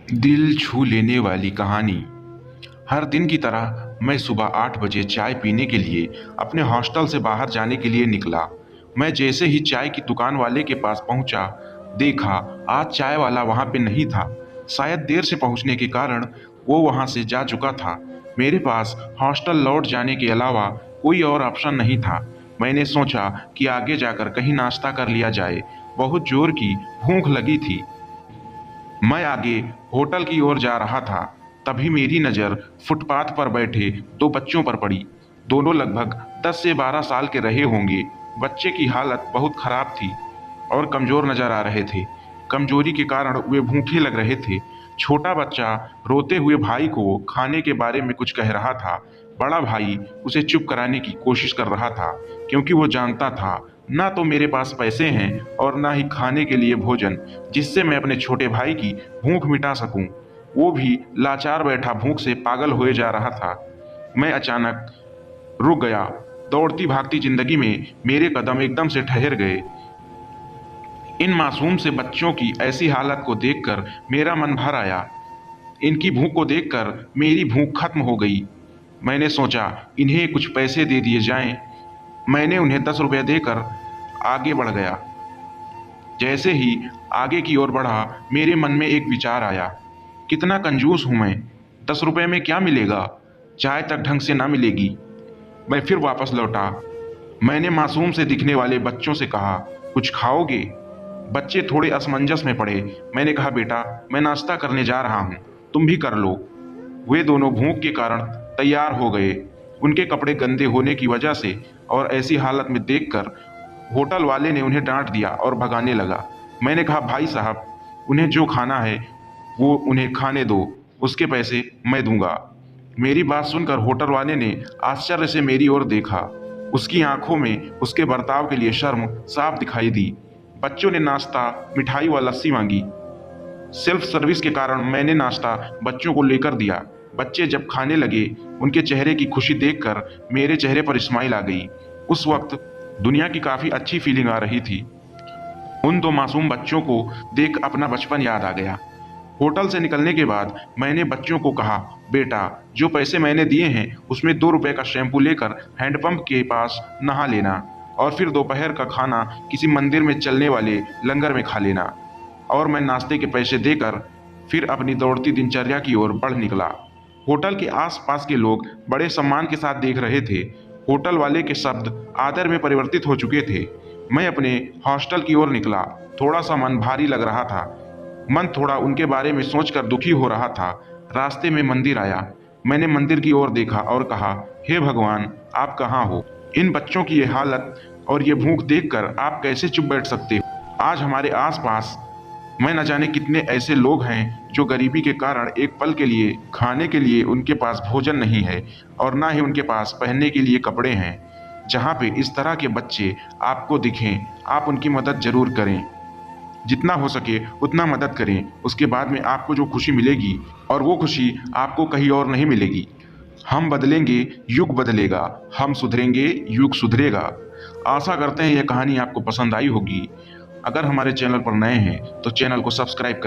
दिल छू लेने वाली कहानी। हर दिन की तरह मैं सुबह 8 बजे चाय पीने के लिए अपने हॉस्टल से बाहर जाने के लिए निकला। मैं जैसे ही चाय की दुकान वाले के पास पहुंचा, देखा आज चाय वाला वहां पे नहीं था। शायद देर से पहुंचने के कारण वो वहां से जा चुका था। मेरे पास हॉस्टल लौट जाने के अलावा कोई और ऑप्शन नहीं था। मैंने सोचा कि आगे जाकर कहीं नाश्ता कर लिया जाए। बहुत जोर की भूख लगी थी। मैं आगे होटल की ओर जा रहा था, तभी मेरी नज़र फुटपाथ पर बैठे दो बच्चों पर पड़ी। दोनों लगभग 10 से 12 साल के रहे होंगे। बच्चे की हालत बहुत खराब थी और कमज़ोर नज़र आ रहे थे। कमजोरी के कारण वे भूखे लग रहे थे। छोटा बच्चा रोते हुए भाई को खाने के बारे में कुछ कह रहा था। बड़ा भाई उसे चुप कराने की कोशिश कर रहा था, क्योंकि वो जानता था ना तो मेरे पास पैसे हैं और ना ही खाने के लिए भोजन जिससे मैं अपने छोटे भाई की भूख मिटा सकूं। वो भी लाचार बैठा भूख से पागल हुए जा रहा था। मैं अचानक रुक गया। दौड़ती भागती जिंदगी में मेरे कदम एकदम से ठहर गए। इन मासूम से बच्चों की ऐसी हालत को देखकर मेरा मन भर आया। इनकी भूख को देखकर मेरी भूख खत्म हो गई। मैंने सोचा इन्हें कुछ पैसे दे दिए जाएं। मैंने उन्हें 10 रुपये देकर आगे बढ़ गया। जैसे ही आगे की ओर बढ़ा, मेरे मन में एक विचार आया, कितना कंजूस हूं मैं। 10 रुपये में क्या मिलेगा? चाय तक ढंग से ना मिलेगी। मैं फिर वापस लौटा। मैंने मासूम से दिखने वाले बच्चों से कहा, कुछ खाओगे? बच्चे थोड़े असमंजस में पड़े। मैंने कहा, बेटा मैं नाश्ता करने जा रहा हूँ, तुम भी कर लो। वे दोनों भूख के कारण तैयार हो गए। उनके कपड़े गंदे होने की वजह से और ऐसी हालत में देखकर होटल वाले ने उन्हें डांट दिया और भगाने लगा। मैंने कहा, भाई साहब उन्हें जो खाना है वो उन्हें खाने दो, उसके पैसे मैं दूंगा। मेरी बात सुनकर होटल वाले ने आश्चर्य से मेरी ओर देखा। उसकी आंखों में उसके बर्ताव के लिए शर्म साफ दिखाई दी। बच्चों ने नाश्ता, मिठाई व लस्सी मांगी। सेल्फ सर्विस के कारण मैंने नाश्ता बच्चों को लेकर दिया। बच्चे जब खाने लगे, उनके चेहरे की खुशी देखकर मेरे चेहरे पर स्माइल आ गई। उस वक्त दुनिया की काफ़ी अच्छी फीलिंग आ रही थी। उन दो मासूम बच्चों को देख अपना बचपन याद आ गया। होटल से निकलने के बाद मैंने बच्चों को कहा, बेटा जो पैसे मैंने दिए हैं उसमें 2 रुपए का शैम्पू लेकर हैंडपंप के पास नहा लेना और फिर दोपहर का खाना किसी मंदिर में चलने वाले लंगर में खा लेना। और मैं नाश्ते के पैसे देकर फिर अपनी दौड़ती दिनचर्या की ओर बढ़ निकला। होटल के आसपास के लोग बड़े सम्मान के साथ देख रहे थे। होटल वाले के शब्द आदर में परिवर्तित हो चुके थे। मैं अपने हॉस्टल की ओर निकला। थोड़ा सा मन भारी लग रहा था। मन थोड़ा उनके बारे में सोचकर दुखी हो रहा था। रास्ते में मंदिर आया। मैंने मंदिर की ओर देखा और कहा, हे भगवान आप कहाँ हो? इन बच्चों की ये हालत और ये भूख देखकर आप कैसे चुप बैठ सकते हो? आज हमारे आसपास मैं न जाने कितने ऐसे लोग हैं जो गरीबी के कारण एक पल के लिए खाने के लिए उनके पास भोजन नहीं है और ना ही उनके पास पहनने के लिए कपड़े हैं। जहाँ पे इस तरह के बच्चे आपको दिखें, आप उनकी मदद जरूर करें। जितना हो सके उतना मदद करें। उसके बाद में आपको जो खुशी मिलेगी और वो खुशी आपको कहीं और नहीं मिलेगी। हम बदलेंगे, युग बदलेगा। हम सुधरेंगे, युग सुधरेगा। आशा करते हैं यह कहानी आपको पसंद आई होगी। अगर हमारे चैनल पर नए हैं तो चैनल को सब्सक्राइब करें।